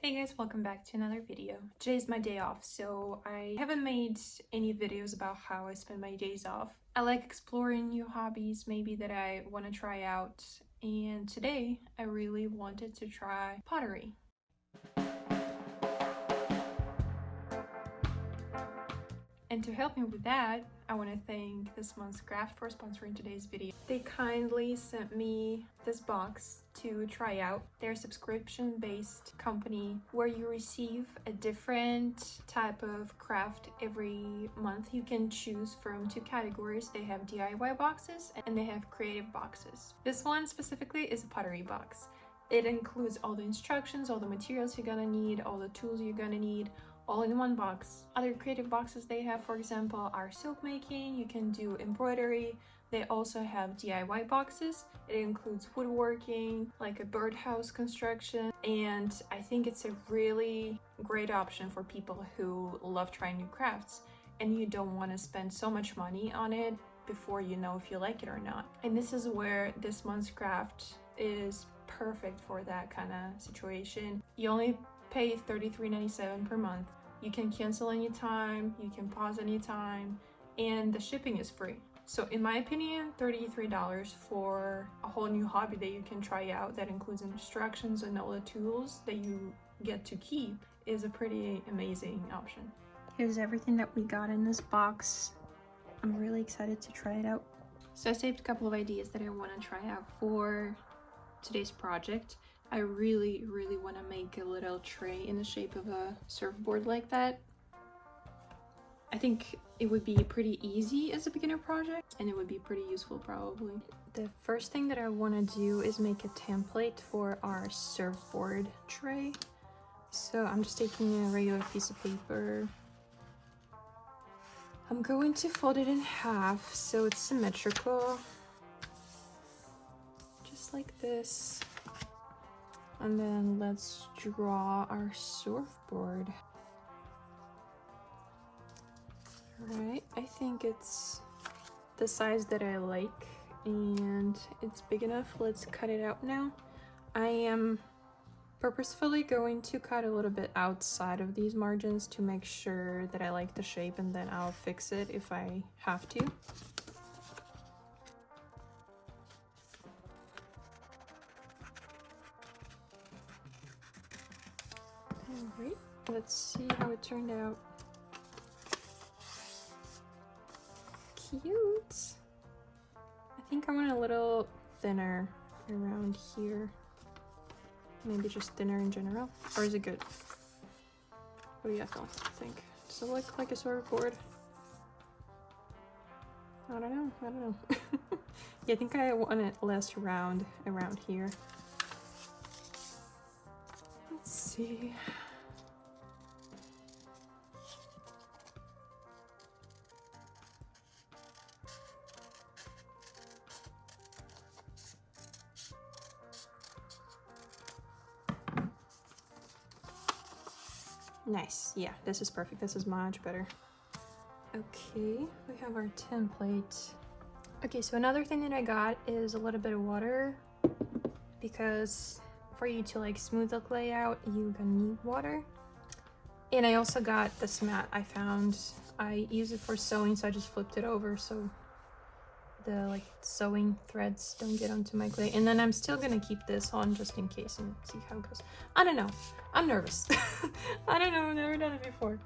Hey guys, welcome back to another video. Today's my day off, so I haven't made any videos about how I spend my days off. I like exploring new hobbies maybe that I want to try out, and today I really wanted to try pottery. And to help me with that, I want to thank This Month's Craft for sponsoring today's video. They kindly sent me this box to try out. They're a subscription-based company where you receive a different type of craft every month. You can choose from two categories. They have DIY boxes and they have creative boxes. This one specifically is a pottery box. It includes all the instructions, all the materials you're gonna need, all the tools you're gonna need, all in one box. Other creative boxes they have, for example, are silk making. You can do embroidery. They also have DIY boxes. It includes woodworking, like a birdhouse construction, and I think it's a really great option for people who love trying new crafts and you don't want to spend so much money on it before you know if you like it or not. And this is where This Month's Craft is perfect for that kind of situation. You only pay $33.97 per month. You can cancel anytime, you can pause anytime, and the shipping is free. So in my opinion, $33 for a whole new hobby that you can try out that includes instructions and all the tools that you get to keep is a pretty amazing option. Here's everything that we got in this box. I'm really excited to try it out. So I saved a couple of ideas that I want to try out for today's project. I really want to make a little tray in the shape of a surfboard like that. I think it would be pretty easy as a beginner project and it would be pretty useful probably. The first thing that I want to do is make a template for our surfboard tray. So I'm just taking a regular piece of paper. I'm going to fold it in half so it's symmetrical. Just like this. And then let's draw our surfboard. Alright, I think it's the size that I like and it's big enough. Let's cut it out now. I am purposefully going to cut a little bit outside of these margins to make sure that I like the shape, and then I'll fix it if I have to. Alright, let's see how it turned out. Cute! I think I want a little thinner around here. Maybe just thinner in general. Or is it good? What do you guys think? Does it look like a surfboard? I don't know. Yeah, I think I want it less round around here. Let's see. Nice. Yeah, this is perfect. This is much better. Okay, we have our template. Okay, so another thing that I got is a little bit of water, because for you to like smooth the clay out, you're gonna need water. And I also got this mat I found. I use it for sewing, so I just flipped it over so the like sewing threads don't get onto my clay. And then I'm still gonna keep this on just in case and see how it goes. I don't know. I'm nervous. I don't know. I've never done it before.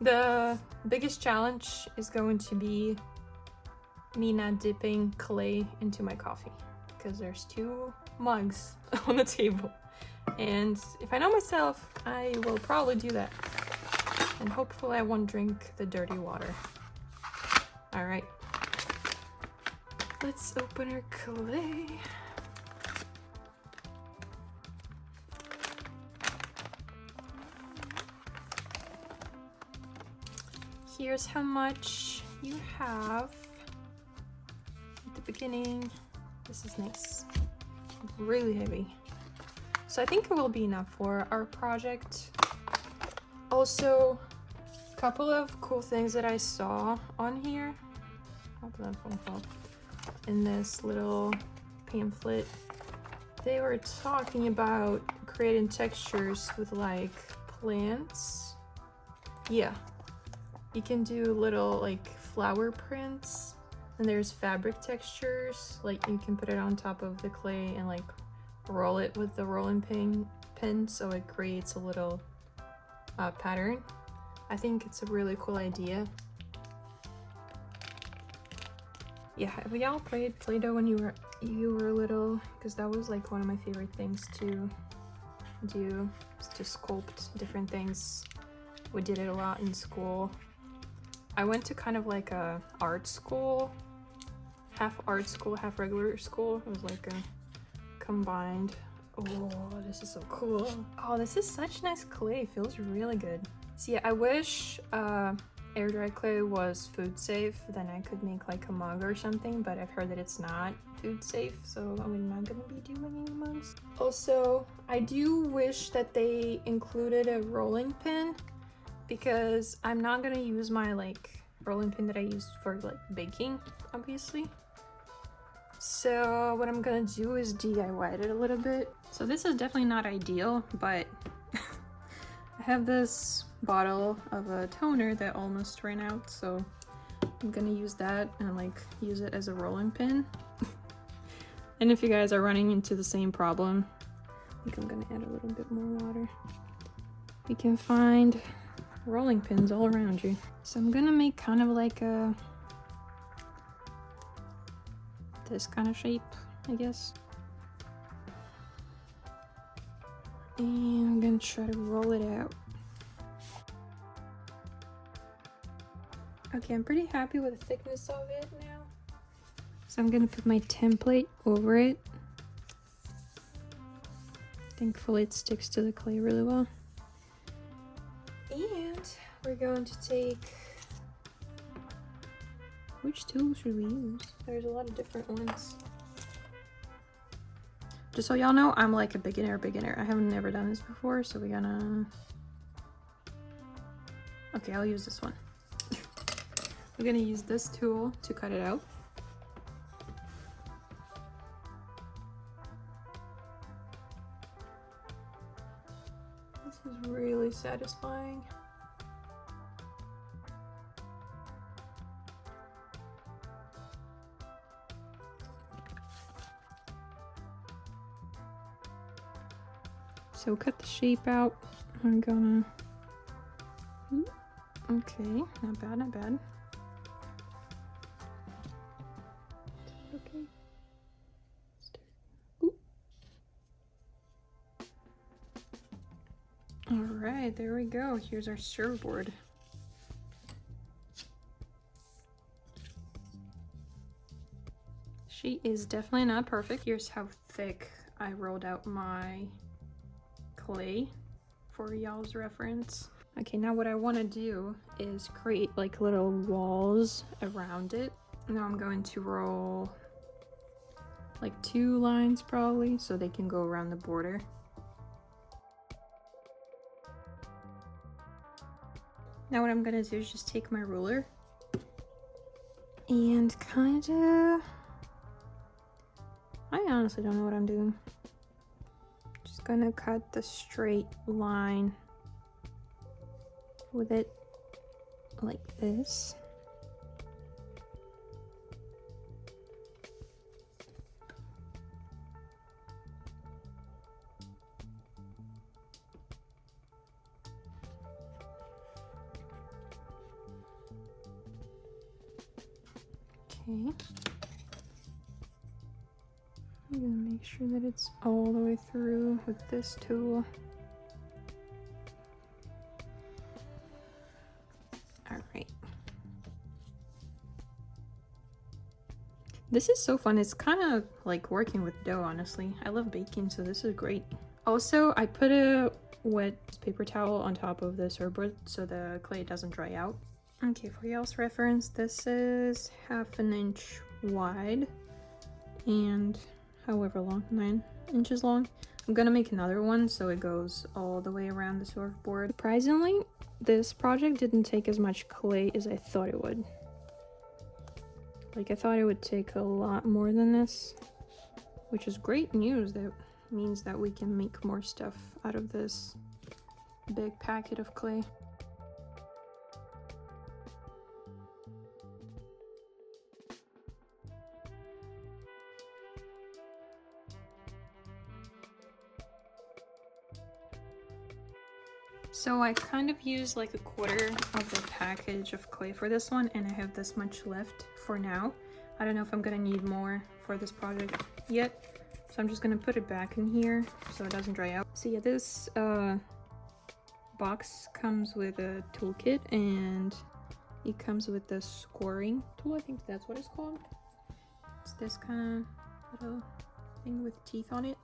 The biggest challenge is going to be me not dipping clay into my coffee, because there's 2 mugs on the table. And if I know myself, I will probably do that. And hopefully I won't drink the dirty water. All right. Let's open our clay. Here's how much you have at the beginning. This is nice. Really heavy. So I think it will be enough for our project. Also, a couple of cool things that I saw on here. In this little pamphlet, they were talking about creating textures with like plants. Yeah, you can do little like flower prints, and there's fabric textures, like you can put it on top of the clay and like roll it with the rolling pin so it creates a little pattern. I think it's a really cool idea. Yeah, have y'all played Play-Doh when you were little? Because that was like one of my favorite things to do, is to sculpt different things. We did it a lot in school. I went to kind of like a art school, half art school, half regular school. It was like a combined. Oh, this is so cool. Oh, this is such nice clay. It feels really good. So yeah, I wish air dry clay was food safe, then I could make like a mug or something, but I've heard that it's not food safe, so I'm not gonna be doing any mugs. Also, I do wish that they included a rolling pin, because I'm not gonna use my like rolling pin that I use for like baking, obviously. So what I'm gonna do is DIY it a little bit. So this is definitely not ideal, but I have this bottle of a toner that almost ran out, so I'm gonna use that and like use it as a rolling pin. And if you guys are running into the same problem, I think I'm gonna add a little bit more water. You can find rolling pins all around you. So I'm gonna make kind of like a this kind of shape, I guess. And I'm gonna try to roll it out. Okay, I'm pretty happy with the thickness of it now. So I'm gonna put my template over it. Thankfully it sticks to the clay really well. And we're going to take, which tool should we use? There's a lot of different ones. Just so y'all know, I'm like a beginner. I haven't never done this before, so we're gonna... Okay, I'll use this one. We're gonna use this tool to cut it out. This is really satisfying. So cut the shape out. I'm gonna... Okay, not bad, not bad. Okay. All right, there we go. Here's our surfboard. She is definitely not perfect. Here's how thick I rolled out my clay for y'all's reference. Okay, now what I want to do is create like little walls around it. Now I'm going to roll like 2 lines probably, so they can go around the border. Now what I'm gonna do is just take my ruler and kind of, I honestly don't know what I'm doing. Just gonna cut the straight line with it like this. Okay. I'm gonna make sure that it's all the way through with this tool. All right. This is so fun. It's kind of like working with dough, honestly. I love baking, so this is great. Also, I put a wet paper towel on top of the surfboard so the clay doesn't dry out. Okay, for y'all's reference, this is 1/2 inch wide and however long, 9 inches long. I'm gonna make another one so it goes all the way around the surfboard. Surprisingly, this project didn't take as much clay as I thought it would. Like, I thought it would take a lot more than this, which is great news that means that we can make more stuff out of this big packet of clay. So I kind of used like a quarter of the package of clay for this one, and I have this much left for now. I don't know if I'm gonna need more for this project yet, so I'm just gonna put it back in here so it doesn't dry out. So yeah, this box comes with a toolkit, and it comes with the scoring tool. I think that's what it's called. It's this kind of little thing with teeth on it.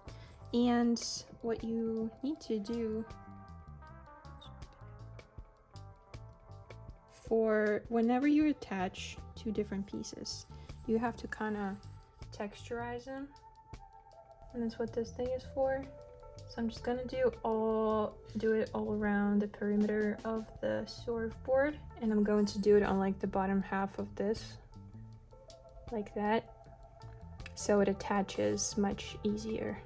And what you need to do for whenever you attach two different pieces, you have to kind of texturize them, and that's what this thing is for. So I'm just gonna do it all around the perimeter of the surfboard, and I'm going to do it on like the bottom half of this, like that, so it attaches much easier.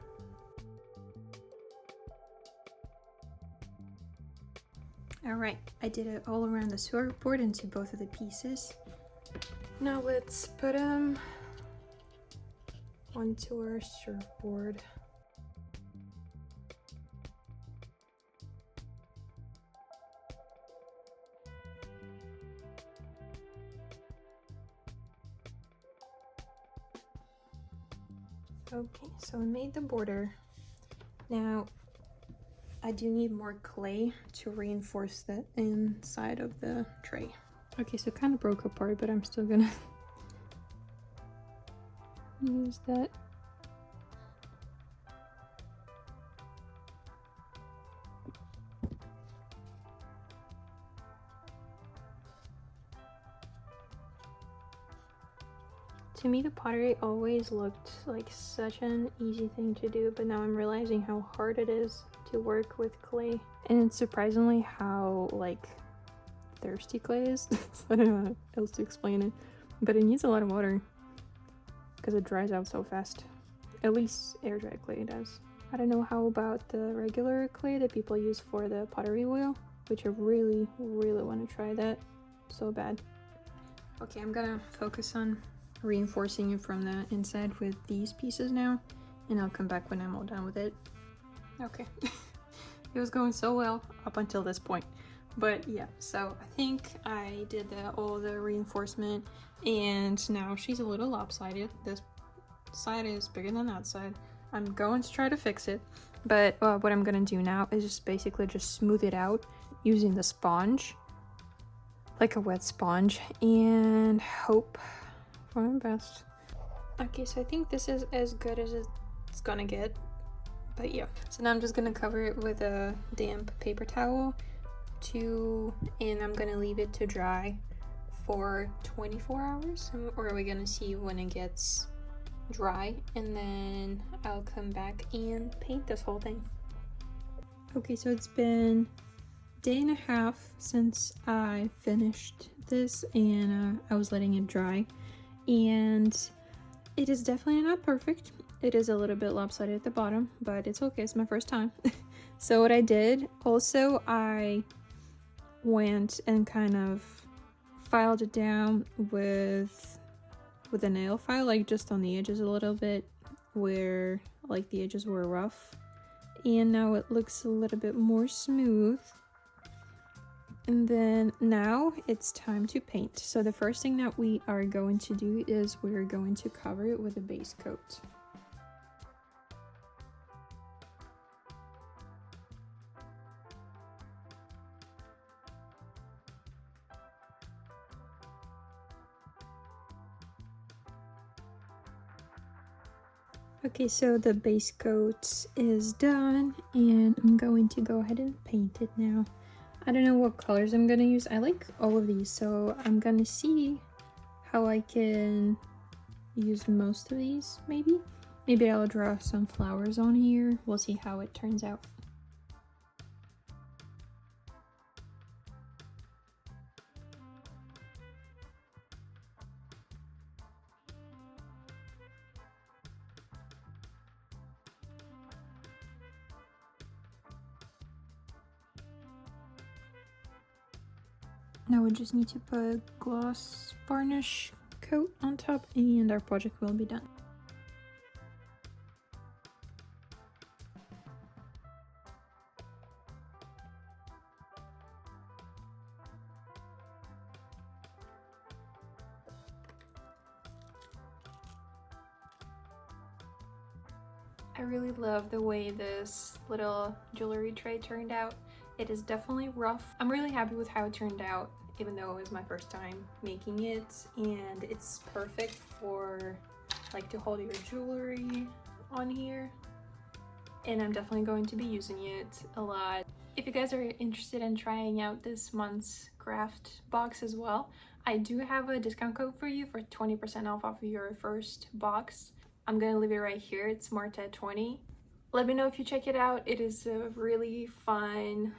Alright, I did it all around the surfboard into both of the pieces. Now let's put them onto our surfboard. Okay, so I made the border. Now I do need more clay to reinforce the inside of the tray. Okay, so it kind of broke apart, but I'm still gonna use that. To me, the pottery always looked like such an easy thing to do, but now I'm realizing how hard it is to work with clay. And it's surprisingly how like thirsty clay is. I don't know how else to explain it, but it needs a lot of water because it dries out so fast. At least air dry clay does. I don't know how about the regular clay that people use for the pottery wheel, which I really want to try that so bad. Okay, I'm gonna focus on reinforcing it from the inside with these pieces now, and I'll come back when I'm all done with it. Okay. It was going so well up until this point, but yeah, so I think I did all the reinforcement, and now she's a little lopsided. This side is bigger than that side. I'm going to try to fix it, but what I'm gonna do now is just basically just smooth it out using the sponge, like a wet sponge, and hope for my best. Okay, so I think this is as good as it's gonna get, but yeah. So now I'm just gonna cover it with a damp paper towel and I'm gonna leave it to dry for 24 hours, or are we gonna see when it gets dry, and then I'll come back and paint this whole thing. Okay, so it's been a day and a half since I finished this, and I was letting it dry, and it is definitely not perfect. It is a little bit lopsided at the bottom, but it's okay, it's my first time. So what I did also, I went and kind of filed it down with a nail file, like just on the edges a little bit where like the edges were rough, and now it looks a little bit more smooth. And then now it's time to paint. So the first thing that we are going to do is we're going to cover it with a base coat. Okay, so the base coat is done, and I'm going to go ahead and paint it now. I don't know what colors I'm gonna use. I like all of these, so I'm gonna see how I can use most of these, maybe. Maybe I'll draw some flowers on here. We'll see how it turns out. Now we just need to put gloss varnish coat on top and our project will be done. I really love the way this little jewelry tray turned out. It is definitely rough. I'm really happy with how it turned out, even though it was my first time making it, and it's perfect for like to hold your jewelry on here, and I'm definitely going to be using it a lot. If you guys are interested in trying out this month's craft box as well, I do have a discount code for you for 20% off of your first box. I'm gonna leave it right here. It's marked at 20. Let me know if you check it out. It is a really fun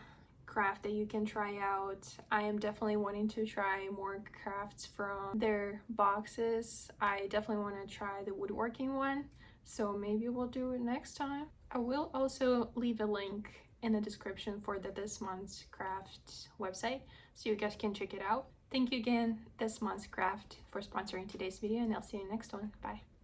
craft that you can try out. I am definitely wanting to try more crafts from their boxes. I definitely want to try the woodworking one, so maybe we'll do it next time. I will also leave a link in the description for the This Month's Craft website so you guys can check it out. Thank you again, This Month's Craft, for sponsoring today's video, and I'll see you in the next one. Bye.